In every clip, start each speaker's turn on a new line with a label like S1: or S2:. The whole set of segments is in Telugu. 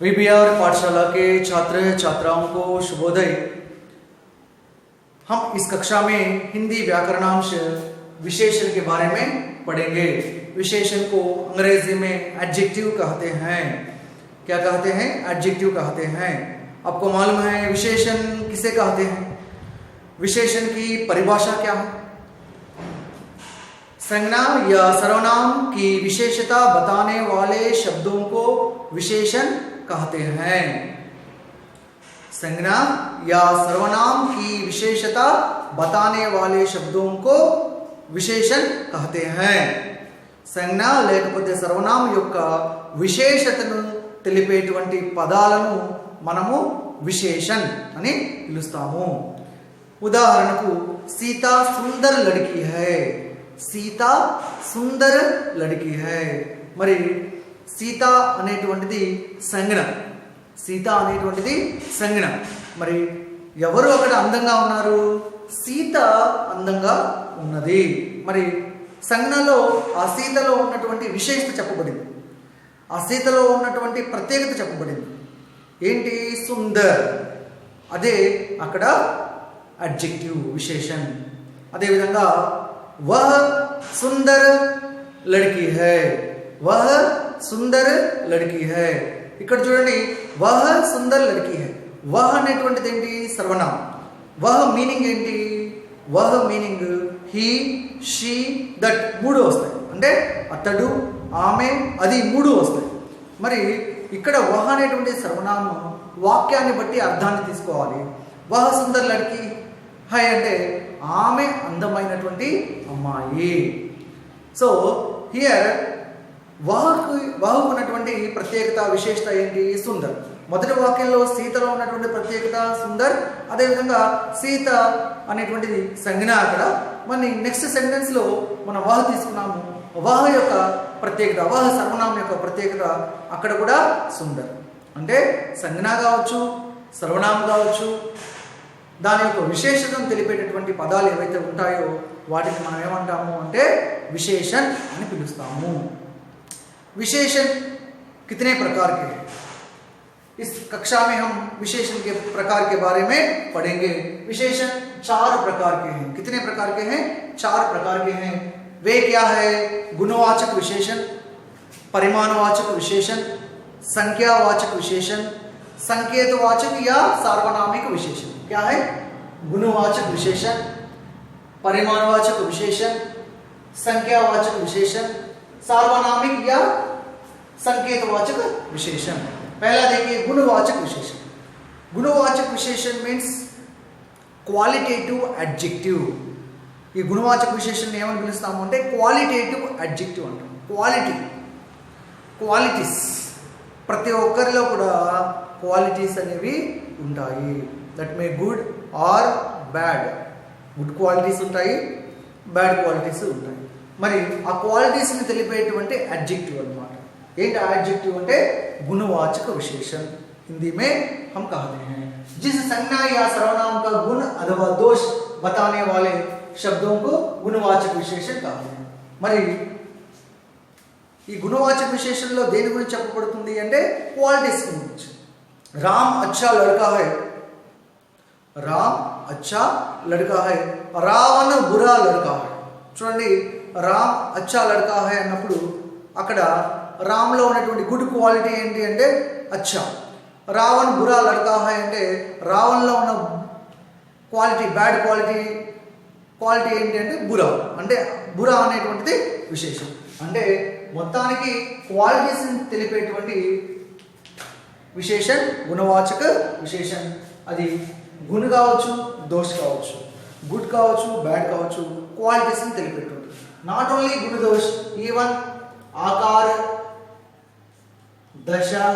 S1: वीपीआर पाठशाला के छात्र छात्राओं को शुभोदय। हम इस कक्षा में हिंदी व्याकरणांश विशेषण के बारे में पढ़ेंगे। विशेषण को अंग्रेजी में एडजेक्टिव कहते हैं। क्या कहते हैं? एडजेक्टिव कहते हैं। आपको मालूम है विशेषण किसे कहते हैं? विशेषण की परिभाषा क्या है? संज्ञा या सर्वनाम की विशेषता बताने वाले शब्दों को विशेषण कहते हैं। संज्ञा या सर्वनाम की विशेषता बताने वाले शब्दों को विशेषण कहते हैं। సంజ్ఞ లేకపోతే సర్వనామం యొక్క విశేషతను తెలిపేటువంటి పదాలను మనము విశేషణ్ అని పిలుస్తాము। ఉదాహరణకు సీతా సుందర్ లड़की है। సీతా సుందర్ లड़की है। మరి సీత అనేటువంటిది సంజ్ఞ। సీత అనేటువంటిది సంజ్ఞ। మరి ఎవరు అక్కడ అందంగా ఉన్నారు? సీత అందంగా ఉన్నది। మరి సంజ్ఞలో ఆ సీతలో ఉన్నటువంటి విశేషత చెప్పబడింది। ఆ సీతలో ఉన్నటువంటి ప్రత్యేకత చెప్పబడింది। ఏంటి? సుందర్। అదే అక్కడ అడ్జెక్టివ్ విశేషణ్। అదే విధంగా వహ సుందర్ లड़की है। వహ సుందర్ లड़की है। ఇక్కడ చూడండి, వహ సుందర్ లड़की है। వహ అనేటువంటిది ఏంటి? సర్వనామం। వహ మీనింగ్ ఏంటి? వహ మీనింగ్ హీ, షీ, దట్ మూడు వస్తాయి। అంటే అతడు, ఆమె, అది మూడు వస్తాయి। మరి ఇక్కడ వహ అనేటువంటి సర్వనామం వాక్యాన్ని బట్టి అర్థాన్ని తీసుకోవాలి। వహ సుందర్ లड़की है అంటే ఆమె అందమైనటువంటి అమ్మాయి। సో హియర్ వహకు ఉన్నటువంటి ప్రత్యేకత విశేషత ఏంటి? సుందర్। మొదటి వాక్యంలో సీతలో ఉన్నటువంటి ప్రత్యేకత సుందర్। అదేవిధంగా సీత అనేటువంటిది సంజ్ఞ అక్కడ। మరి నెక్స్ట్ సెంటెన్స్ లో మనం వహ తీసుకున్నాము। వహ యొక్క ప్రత్యేకత, వహ సర్వనామం యొక్క ప్రత్యేకత అక్కడ కూడా సుందర్। అంటే సంజ్ఞ కావచ్చు, సర్వనామం కావచ్చు, దాని యొక్క విశేషతను తెలిపేటటువంటి పదాలు ఏవైతే ఉంటాయో వాటిని మనం ఏమంటాము అంటే విశేషణ్ అని పిలుస్తాము। विशेषण कितने प्रकार के हैं? इस कक्षा में हम विशेषण के प्रकार के बारे में पढ़ेंगे। विशेषण 4 प्रकार के हैं। कितने प्रकार के हैं? 4 प्रकार के हैं। वे क्या है? गुणवाचक विशेषण, परिमाणवाचक विशेषण, संख्यावाचक विशेषण, संकेतवाचक या सार्वनामिक विशेषण। क्या है? गुणवाचक विशेषण, परिमाणवाचक विशेषण, संख्यावाचक विशेषण, सार्वनामिक या संकेतवाचक विशेषण। पहला देखिए गुणवाचक विशेषण। गुणवाचक विशेषण मीन्स क्वालिटेटिव एडजेक्टिव। ఈ గుణవాచక విశేషణని ఏమని పిలుస్తాము అంటే క్వాలిటేటివ్ అడ్జెక్టివ్ అంటాం। క్వాలిటీస్, ప్రతి ఒక్కరిలో కూడా క్వాలిటీస్ అనేవి ఉంటాయి। That may good or bad. Good qualities ఉంటాయి, బ్యాడ్ క్వాలిటీస్ ఉంటాయి। మరి ఆ క్వాలిటీస్ని తెలిపేటువంటి అడ్జెక్టివ్ అన్నమాట। ఏంటి ఆ అడ్జెక్టివ్ అంటే गुणवाचक विशेषण। हिंदी में हम कहते हैं जिस संज्ञा या सर्वनाम का गुण अथवा दोष बताने वाले शब्दों को गुणवाचक विशेषण कहते हैं। మరి ఈ గుణవాచక విశేషణలో దేని గురించి చెప్పబడుతుంది అంటే క్వాలిటీస్ గురించి। రామ్ అచ్చా లड़का है। రామ్ అచ్చా లड़का है। రావణ బురా లड़का है। చూడండి, రామ్ అచ్చా లड़का है అన్నప్పుడు అక్కడ రామ్లో ఉన్నటువంటి గుడ్ క్వాలిటీ ఏంటి అంటే అచ్చా। రావణ్ బురా లड़का है అంటే రావణ్లో ఉన్న క్వాలిటీ, బ్యాడ్ క్వాలిటీ ఏంటి అంటే బురా। అంటే బురా అనేటువంటిది విశేషం। అంటే మొత్తానికి క్వాలిటీస్ని తెలిపేటువంటి విశేషణ్ గుణవాచక విశేషణ్। అది గుణ కావచ్చు, దోష్ కావచ్చు, గుడ్ కావచ్చు, బ్యాడ్ కావచ్చు, క్వాలిటీస్ని తెలిపేటువంటి। నాట్ ఓన్లీ గుణ దోష్, ఈవన్ आकार, दशा,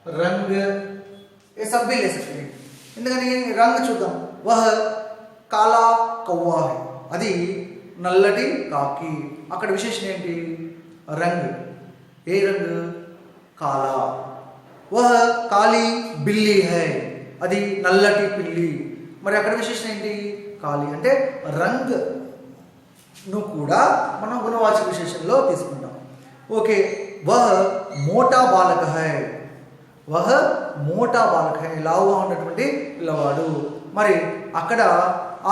S1: रंग, ये सब भी ले सकते हैं। ఎందుకని రంగు చూద్దాం। వహ కాలా కౌవా है, అది నల్లటి కాకి। అక్కడ విశేషణ ఏంటి? రంగ్। ఏ రంగ్? కాలా। వహ కాలి బిల్లి है, అది నల్లటి పిల్లి। మరి అక్కడ విశేషణ ఏంటి? కాలి। అంటే రంగ్ ను కూడా మనం గుణవాచక విశేషణలో తీసుకుంటాం। ఓకే, वह मोटा बालक है, वह మోటా బాలక హై, లావుగా ఉన్నటువంటి పిల్లవాడు. మరి అక్కడ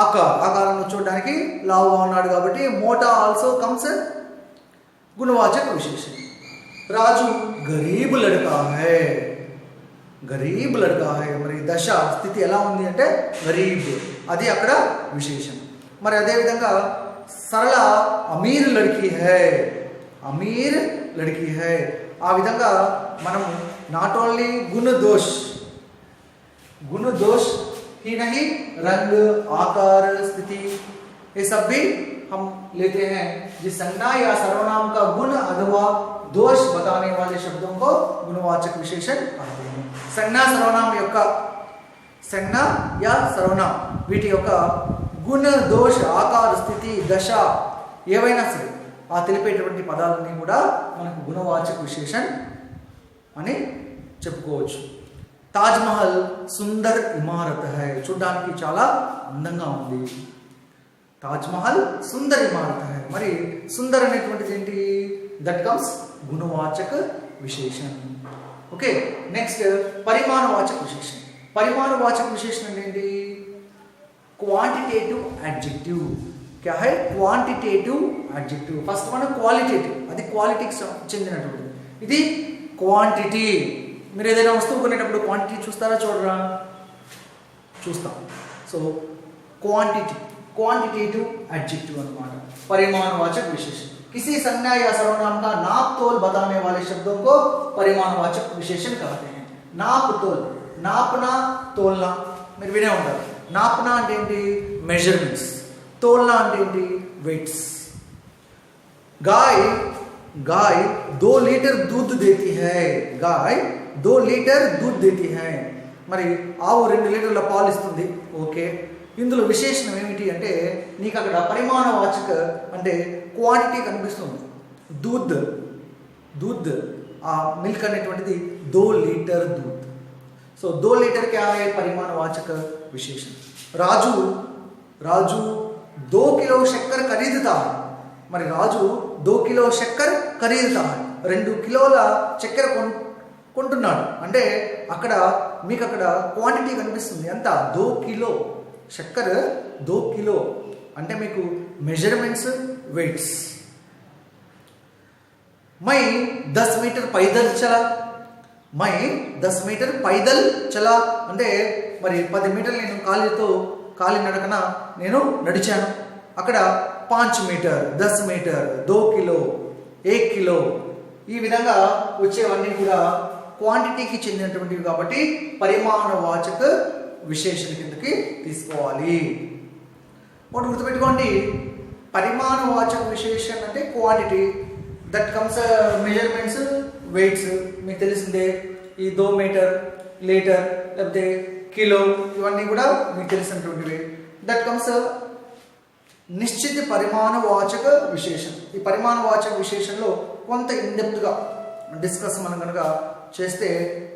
S1: ఆకారంలో చూడడానికి లావుగా ఉన్నాడు కాబట్టి మోటా ఆల్సో కమ్స్ గుణవాచక విశేషణ. రాజు గరీబ్ లడ్కా హై, గరీబ్ లడ్కా హై. మరి దశ స్థితి ఎలా ఉంది అంటే గరీబ్, అది అక్కడ విశేషం. మరి అదేవిధంగా సరళ అమీర్ లడ్కీ హై, అమీర్ లడ్కీ హై. ఆ విధంగా మనం నాట్ ఓన్లీ गुण दोष ही नहीं, रंग, आकार, स्थिति, ये सब भी हम लेते हैं. जिस संज्ञा या सर्वनाम का गुण अथवा दोष बताने वाले शब्दों को गुणवाचक विशेषण कहते हैं. संज्ञा सर्वनाम యొక్క సంజ్ఞ या सर्वनाम వీటి యొక్క గుణ, దోష, ఆకార, స్థితి, దశ ఏవైనా సరే ఆ తెలిపేటువంటి పదాలన్నీ కూడా మనకు గుణవాచక విశేషణ అని చెప్పుకోవచ్చు. తాజ్ మహల్ సుందర్ ఇమారత్ హై, చూడడానికి చాలా అందంగా ఉంది. తాజ్ మహల్ సుందర్ ఇమారత్ హై. మరి సుందర్ అనేటువంటిది ఏంటి? దట్ కమ్స్ గుణవాచక విశేషణ. ఓకే, నెక్స్ట్ పరిమాణవాచక విశేషణ. పరిమాణవాచక విశేషణ ఏంటి? Quantitative adjective. क्या है? Quantitative adjective. ఫస్ట్ మన క్వాలిటేటివ్, అది క్వాలిటీకి చెందినటువంటిది. ఇది క్వాంటిటీ. మీరు ఏదైనా వస్తువు కొనేటప్పుడు క్వాంటిటీ చూస్తారా, చూడరా? చూస్తాం. సో క్వాంటిటీ, క్వాंटिटेटिव एडजेक्टिव अनమాట. परिमाणवाचक विशेषण. किसी संज्ञा या सर्वनाम का नाप तोल बताने वाले शब्दों को परिमाणवाचक विशेषण कहते हैं. नाप तोल, నాపనా తోల్నా మీరు వినే ఉంటారు. నాపనా అంటే ఏంటి? మెజర్మెంట్స్. तोलना అంటే ఏంటి? వెయిట్స్. गाय 2 లీటర్ दूध देती है. गाय 2 లీటర్ दूध देती है. మరి ఆవు 2 లీటర్ల పాలు ఇస్తుంది. ఓకే, ఇందులో విశేషణం ఏమిటి అంటే నీకు అక్కడ పరిమాణవాచక అంటే క్వాంటిటీ కనిపిస్తుంది. दूध ఆ మిల్క్ అనేటువంటిది 2 లీటర్ दूध. సో 2 లీటర్ क्या है? परिमाणवाचक विशेषण. राजू 2 किलो शक्कर खरीदता है. మరి రాజు 2 కిలో చక్కెర ఖరీదుతా है. 2 కిలోల చక్కెర కొంటున్నాడు అంటే అక్కడ మీకు అక్కడ క్వాంటిటీ కనిపిస్తుంది. ఎంత? 2 కిలో చక్కెర. 2 కిలో అంటే మీకు మెజర్మెంట్స్, వెయిట్స్. मैं 10 मीटर पैदल चला. मैं 10 मीटर पैदल चला అంటే మరి 10 మీటర్లు నేను కాలినడకన నేను నడిచాను. అక్కడ 5 మీటర్, 10 మీటర్, 2 కిలో, 1 కిలో ఈ విధంగా వచ్చేవన్నీ కూడా క్వాంటిటీకి చెందినటువంటివి కాబట్టి పరిమాణవాచక విశేషణ కిందకి తీసుకోవాలి. ఒకటి గుర్తుపెట్టుకోండి, పరిమాణవాచక విశేషణ అంటే quantity, that comes measurements, weights. మీకు తెలిసిందే ఈ 2 మీటర్, లీటర్ లేకపోతే కిలో ఇవన్నీ కూడా మీకు తెలిసినటువంటివి. దట్ కమ్స్ నిశ్చిత పరిమాణవాచక విశేషణ. ఈ పరిమాణవాచక విశేషణలో కొంత ఇన్డెప్త్గా డిస్కస్ మనం కనుక చేస్తే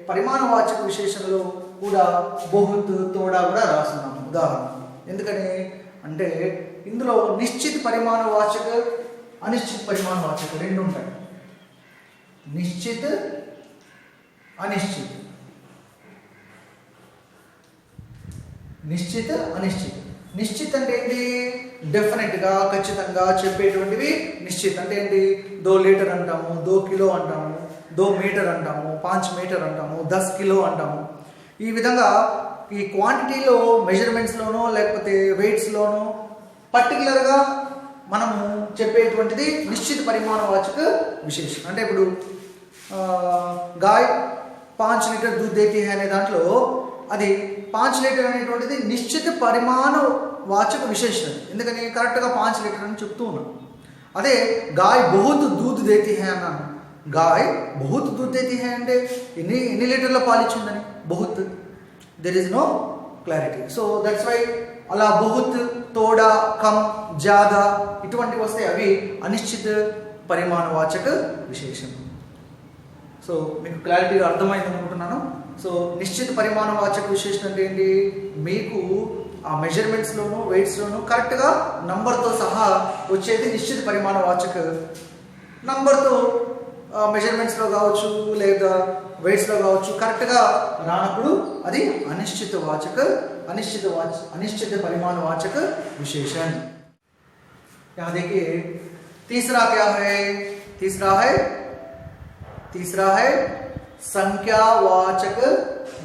S1: పరిమాణవాచక విశేషణలో కూడా బహుత్, తోడా కూడా రాస్తున్నాము ఉదాహరణ. ఎందుకని అంటే ఇందులో నిశ్చిత పరిమాణవాచక, అనిశ్చిత పరిమాణవాచక రెండు ఉంటాయి. నిశ్చిత, అనిశ్చిత. నిశ్చిత, అనిశ్చిత. నిశ్చిత అంటే ఏంటి? డెఫినెట్గా, ఖచ్చితంగా చెప్పేటువంటివి నిశ్చిత. అంటే ఏంటి? 2 లీటర్ అంటాము, 2 కిలో అంటాము, 2 మీటర్ అంటాము, 5 మీటర్ అంటాము, 10 కిలో అంటాము. ఈ విధంగా ఈ క్వాంటిటీలో మెజర్మెంట్స్లోనో లేకపోతే వెయిట్స్లోనో పర్టికులర్గా మనము చెప్పేటువంటిది నిశ్చిత పరిమాణవాచక విశేషం. అంటే ఇప్పుడు గాయ్ 5 లీటర్ दूध देती है అనే దాంట్లో అది 5 లీటర్ అనేటువంటిది నిశ్చిత పరిమాణవాచక విశేషం. ఎందుకని కరెక్ట్గా 5 లీటర్ అని చెప్తూ ఉన్నాను. అదే గాయ్ బహుత్ दूध देती है అన్నాను. గాయ్ బహుత్ दूध देती है అంటే ఎన్ని లీటర్ల పాలు ఇచ్చిందని? బహుత్. There is no clarity. So that's why అలా బహుత్, తోడా, కమ్, జాదా ఇటువంటివి వస్తాయి. అవి అనిశ్చిత పరిమాణవాచక విశేషం. సో మీకు క్లారిటీగా అర్థమైంది అనుకుంటున్నాను. సో నిశ్చిత పరిమాణవాచక విశేషం అంటే ఏంటి? మీకు ఆ మెజర్మెంట్స్లోను, వెయిట్స్లోను కరెక్ట్గా నంబర్తో సహా వచ్చేది నిశ్చిత పరిమాణవాచక. నంబర్తో మెజర్మెంట్స్లో కావచ్చు లేదా వెయిట్స్లో కావచ్చు కరెక్ట్గా రానప్పుడు అది अनिश्चित परिमाणवाचक विशेषण। यहाँ देखिए तीसरा क्या है, तीसरा है संख्यावाचक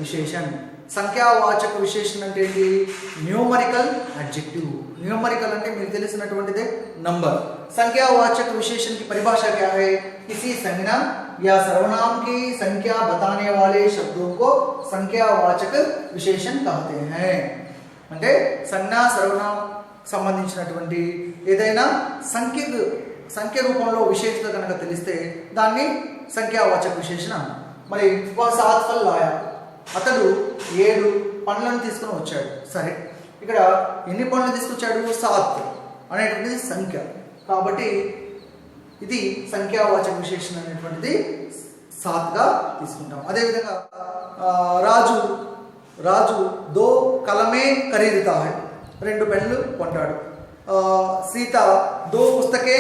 S1: विशेषण। సంఖ్యావాచక విశేషణ అంటే ఏంటి? Numerical adjective. न्यूमरिकल అంటే మీకు తెలిసినటువంటిదే నంబర్। संख्यावाचक विशेषण की परिभाषा क्या है? किसी संज्ञा या सर्वनाम की संख्या बताने वाले शब्दों को संख्यावाचक विशेषण कहते हैं। అంటే సంజ్ఞ సర్వనామం సంబంధించినటువంటి ఏదైనా సంఖ్య రూపంలో విశేషత కనుక తెలిస్తే దాన్ని సంఖ్యావాచక విశేషణ అన్నాం। మరి వా సాత్ ఫల్ లాయా, అతడు 7 పండ్లను తీసుకుని వచ్చాడు। సరే, ఇక్కడ ఎన్ని పండ్లు తీసుకొచ్చాడు? 7 అనేటువంటిది సంఖ్య, కాబట్టి ఇది సంఖ్యావాచక విశేషణ అనేటువంటిది 7గా తీసుకుంటాం। అదేవిధంగా రాజు 2 కలమే ఖరీదుతా హై, 2 పెన్నులు కొంటాడు। సీత 2 పుస్తకే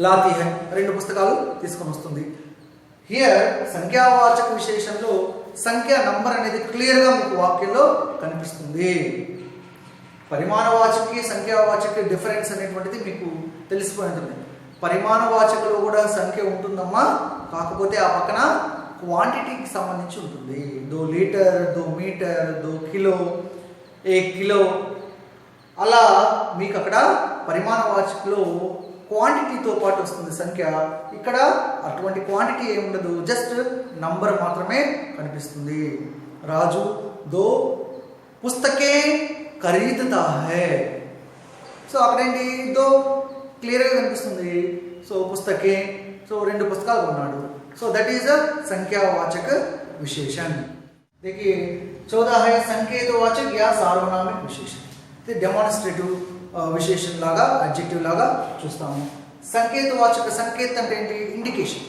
S1: లాతీ హై, 2 పుస్తకాలు తీసుకొని వస్తుంది। హియర్ సంఖ్యావాచక విశేషణలో సంఖ్య నంబర్ అనేది క్లియర్గా మీకు వాక్యంలో కనిపిస్తుంది। పరిమాణవాచకి సంఖ్యావాచకి డిఫరెన్స్ అనేటువంటిది మీకు తెలిసిపోయి ఉంటుంది। పరిమాణవాచకలో కూడా సంఖ్య ఉంటుందమ్మా, కాకపోతే ఆ పక్కన క్వాంటిటీకి సంబంధించి ఉంటుంది। 2 లీటర్, 2 మీటర్, 2 కిలో, 1 కిలో, అలా మీకు అక్కడ పరిమాణవాచకలో క్వాంటిటీతో పాటు వస్తుంది సంఖ్య। ఇక్కడ అటువంటి క్వాంటిటీ ఏమి ఉండదు, జస్ట్ నంబర్ మాత్రమే కనిపిస్తుంది। రాజు 2 పుస్తకే ఖరీదుతా హై, సో అక్కడేంటి 2 క్లియర్గా కనిపిస్తుంది, సో పుస్తకే, సో 2 పుస్తకాలు కొన్నాడు, సో దట్ ఈज अ संख्यावाचक विशेषण। देखिए 14 है संकेतवाचक या सार्वनामिक विशेषण। ఇది డెమాన్స్ట్రేటివ్ విశేషణ లాగా అడ్జెక్టివ్ లాగా చూస్తాము। సంకేతవాచక సంకేత అంటే ఏంటి? Indication.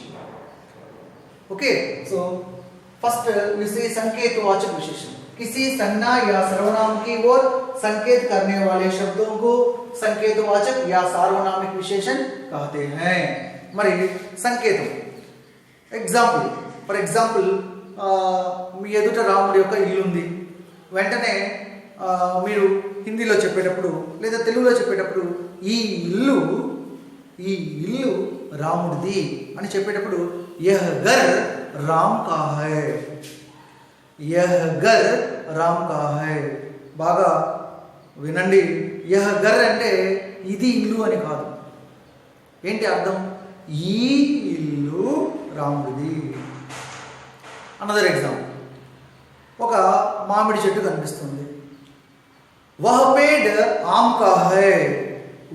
S1: Okay, so first we say संकेतवाचक विशेषण किसी संज्ञा या सर्वनाम की ओर संकेत करने वाले शब्दों को संकेतवाचक या सार्वनामिक विशेषण कहते हैं। మరి సంకేతం ఎగ్జాంపుల్, ఫర్ ఎగ్జాంపుల్ మీ ఎదుట రాముడి యొక్క ఇల్లు ఉంది, వెంటనే మీరు హిందీలో చెప్పేటప్పుడు లేదా తెలుగులో చెప్పేటప్పుడు ఈ ఇల్లు రాముడిది అని చెప్పేటప్పుడు యహ్ గర్ రామ్ కా హై, యహ్ గర్ రామ్ కా హై, బాగా వినండి। యహ్ గర్ అంటే ఇది ఇల్లు అని కాదు, ఏంటి అర్థం? ఈ ఇల్లు రాముడిది। అనదర్ ఎగ్జాంపుల్, ఒక మామిడి చెట్టు కనిపిస్తుంది, वह पेड़ आम का है,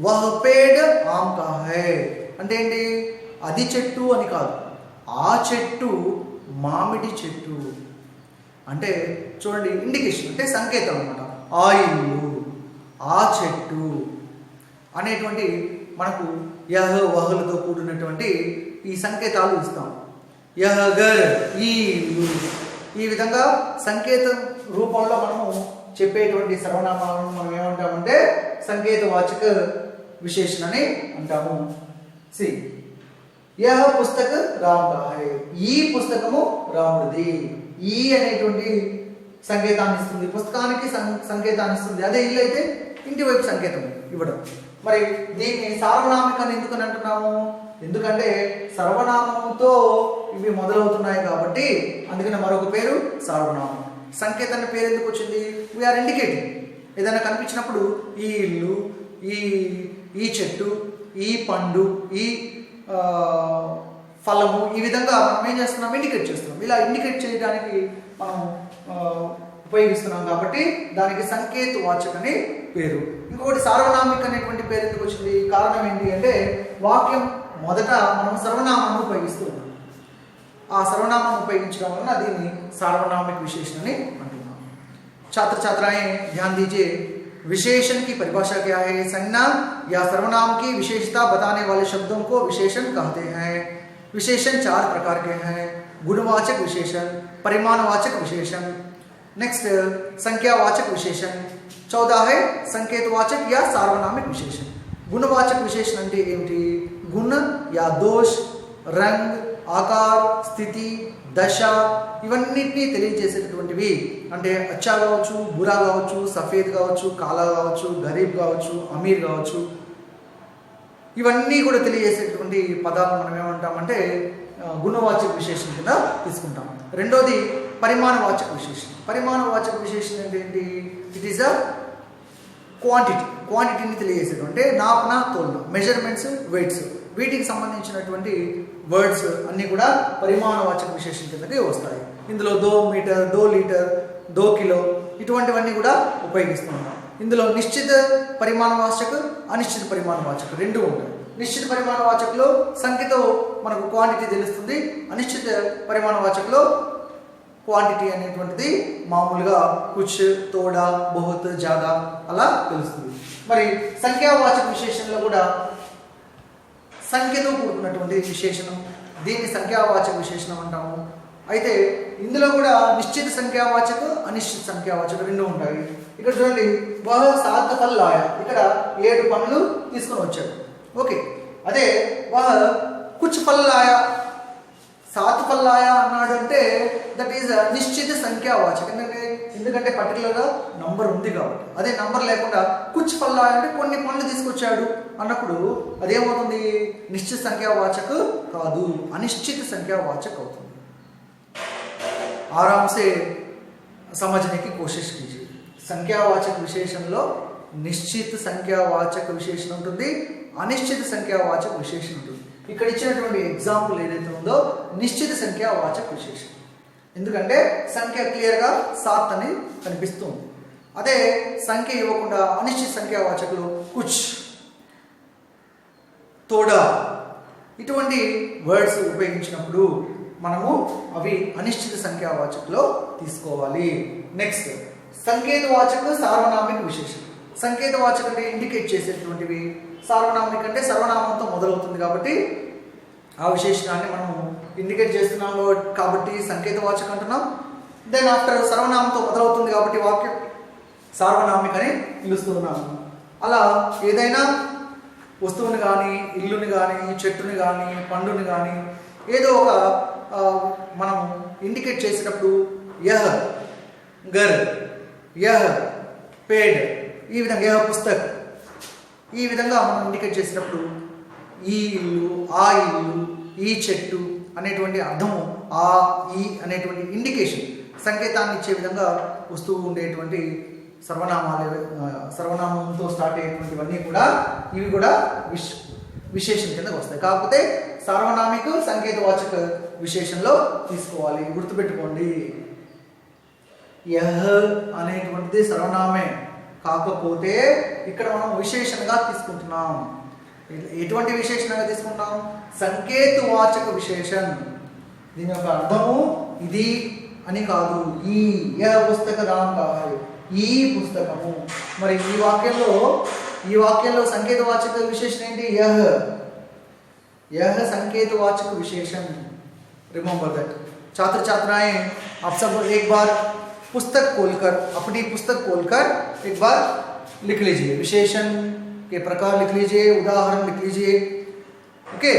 S1: वह पेड़ आम का है అంటే ఏంటి? అది చెట్టు అని కాదు, ఆ చెట్టు మామిడి చెట్టు అంటే చూడండి, ఇండికేషన్ అంటే సంకేతం అన్నమాట। ఆ ఇల్లు, ఆ చెట్టు అనేటువంటి మనకు యహ్ వహలతో కూడినటువంటి ఈ సంకేతాలు ఇస్తాం। యహ్ గర్, ఈ ఇల్లు, ఈ విధంగా సంకేతం రూపంలో మనము చెప్పేటువంటి సర్వనామాలను మనం ఏమంటామంటే సంకేతవాచక విశేషణ అని అంటాము। సి యహ్ పుస్తక రామ్ కా హై, ఈ పుస్తకము రాముడిది, ఈ అనేటువంటి సంకేతాన్ని ఇస్తుంది, పుస్తకానికి సంకేతాన్ని ఇస్తుంది। అదే ఇల్లు అయితే ఇంటి వైపు సంకేతం ఇవ్వడం। మరి దీన్ని సార్వనామికని ఎందుకని అంటున్నాము? ఎందుకంటే సర్వనామంతో ఇవి మొదలవుతున్నాయి కాబట్టి అందుకని మరొక పేరు సార్వనామం। సంకేతం పేరు ఎందుకు వచ్చింది? వీఆర్ ఇండికేటింగ్, ఏదైనా కనిపించినప్పుడు ఈ ఇల్లు, ఈ చెట్టు, ఈ పండు, ఈ ఫలము, ఈ విధంగా మనం ఏం చేస్తున్నాం? ఇండికేట్ చేస్తున్నాం। ఇలా ఇండికేట్ చేయడానికి మనం ఉపయోగిస్తున్నాం కాబట్టి దానికి సంకేతవాచక అని పేరు। ఇంకొకటి సార్వనామిక అనేటువంటి పేరు ఎందుకు వచ్చింది? కారణం ఏంటి అంటే వాక్యం మొదట మనం సర్వనామాన్ని ఉపయోగిస్తూ ఉన్నాం, ఆ సర్వనామాన్ని ఉపయోగించడం వలన దీన్ని सार्वनामिक विशेषण अंటున్నాం। छात्र छात्राएं ध्यान दीजिए, विशेषण की परिभाषा क्या है? संज्ञा या सर्वनाम की विशेषता बताने वाले शब्दों को विशेषण कहते हैं। विशेषण 4 प्रकार के हैं, गुणवाचक विशेषण, परिमाणवाचक विशेषण, नेक्स्ट संख्यावाचक विशेषण, 14 है संकेतवाचक या सार्वनामिक विशेषण। गुणवाचक विशेषण అంటే ఏంటి? गुण या दोष, रंग, ఆకార్, స్థితి, దశ ఇవన్నిటినీ తెలియజేసేటటువంటివి. అంటే అచ్చా కావచ్చు, బురా కావచ్చు, సఫేద్ కావచ్చు, కాలా కావచ్చు, గరీబ్ కావచ్చు, అమీర్ కావచ్చు, ఇవన్నీ కూడా తెలియజేసేటువంటి పదాలు మనం ఏమంటామంటే గుణవాచక విశేషం కింద తీసుకుంటాం. రెండోది పరిమాణవాచక విశేషం. పరిమాణవాచక విశేషం అంటే ఏంటి? ఇట్ ఈస్ అ క్వాంటిటీని తెలియజేసేది. అంటే నాపన, తోల్న, మెజర్మెంట్స్, వెయిట్స్, వీటికి సంబంధించినటువంటి వర్డ్స్ అన్నీ కూడా పరిమాణవాచక విశేషం కిందకి వస్తాయి. ఇందులో 2 మీటర్, 2 లీటర్, 2 కిలో ఇటువంటివన్నీ కూడా ఉపయోగిస్తూ ఉంటాం. ఇందులో నిశ్చిత పరిమాణవాచక, అనిశ్చిత పరిమాణవాచక రెండు ఉంటాయి. నిశ్చిత పరిమాణవాచకలో సంఖ్యతో మనకు క్వాంటిటీ తెలుస్తుంది. అనిశ్చిత పరిమాణవాచకలో క్వాంటిటీ అనేటువంటిది మామూలుగా కుచ్, తోడా, బహుత్, జాదా అలా తెలుస్తుంది. మరి సంఖ్యావాచక విశేషణలో కూడా సంఖ్యతో కూడుకున్నటువంటి విశేషణం, దీన్ని సంఖ్యావాచక విశేషణం అంటాము. అయితే ఇందులో కూడా నిశ్చిత సంఖ్యావాచక, అనిశ్చిత సంఖ్యావాచక రెండు ఉంటాయి. ఇక్కడ చూడండి, వహ సాత్ ఫల్ లాయా, ఇక్కడ 7 పండ్లు తీసుకొని వచ్చాడు. ఓకే, అదే వహ కుచ్ ఫల్ లాయా, సాత్ ఫల్ లాయా అన్నాడు అంటే దట్ ఈజ్ నిశ్చిత సంఖ్యావాచక. ఎందుకంటే పర్టికులర్గా నంబర్ ఉంది కాబట్టి. అదే నంబర్ లేకుండా కుచ్ ఫల్ లాయా అంటే కొన్ని పండ్లు తీసుకొచ్చాడు అన్నప్పుడు అదేమవుతుంది? నిశ్చిత సంఖ్యావాచక కాదు, అనిశ్చిత సంఖ్యావాచక అవుతుంది. आराम से समझने की कोशिश कीजिए. సంఖ్యావాచక విశేషణలో నిశ్చిత సంఖ్యావాచక విశేషణం ఉంటుంది, అనిశ్చిత సంఖ్యావాచక విశేషణం ఉంటుంది. ఇక్కడ ఇచ్చినటువంటి ఎగ్జాంపుల్ ఏదైతే ఉందో నిశ్చిత సంఖ్యావాచక విశేషణం. ఎందుకంటే సంఖ్య క్లియర్గా 7 అని కనిపిస్తుంది. అదే సంఖ్య ఇవ్వకుండా అనిశ్చిత సంఖ్యావాచకులు కుచ్, తోడా ఇటువంటి వర్డ్స్ ఉపయోగించినప్పుడు మనము అవి అనిశ్చిత సంఖ్యావాచకలో తీసుకోవాలి. నెక్స్ట్ సంకేతవాచక, సార్వనామిక విశేషం. సంకేతవాచక అంటే ఇండికేట్ చేసేటువంటివి, సార్వనామిక అంటే సర్వనామంతో మొదలవుతుంది కాబట్టి ఆ విశేషణాన్ని మనము ఇండికేట్ చేస్తున్నాము కాబట్టి సంకేతవాచక అంటున్నాం. దెన్ ఆఫ్టర్ సర్వనామంతో మొదలవుతుంది కాబట్టి వాక్యం సార్వనామిక అని పిలుస్తున్నాము. అలా ఏదైనా వస్తువుని కానీ, ఇల్లుని కానీ, చెట్టుని కానీ, పండుని కానీ ఏదో ఒక మనం ఇండికేట్ చేసేటప్పుడు యహ్ గర్, యహ్ పేడ్, ఈ విధంగా యహ్ పుస్తక్, ఈ విధంగా మనం ఇండికేట్ చేసేటప్పుడు ఈ ఇల్లు, ఆ ఇల్లు, ఈ చెట్టు అనేటువంటి అర్థము, ఆ ఈ అనేటువంటి ఇండికేషన్ సంకేతాన్ని ఇచ్చే విధంగా వస్తూ ఉండేటువంటి సర్వనామంతో స్టార్ట్ అయ్యేటువంటివన్నీ కూడా ఇవి కూడా విశేషం కిందకు వస్తాయి. కాకపోతే సార్వనామిక, సంకేతవాచక విశేషంలో తీసుకోవాలి. గుర్తుపెట్టుకోండి, యహ్ అనేటువంటిది సర్వనామే, కాకపోతే ఇక్కడ మనం విశేషణగా తీసుకుంటున్నాం. ఎటువంటి విశేషణంగా తీసుకుంటాం? సంకేతవాచక విశేషం. దీని యొక్క అర్థము ఇది అని కాదు. ఈ యహ్ పుస్తక రామ్ కాదు, ఈ పుస్తకము. మరి ఈ వాక్యంలో సంకేతవాచక విశేషణ ఏంటి? యహ్. यह संकेतवाचक विशेषण. Remember that. छात्र छात्राएं, आप सब एक बार पुस्तक खोलकर, अपनी पुस्तक खोलकर एक बार लिख लीजिए, विशेषण के प्रकार लिख लीजिए, उदाहरण लिख लीजिए. ओके.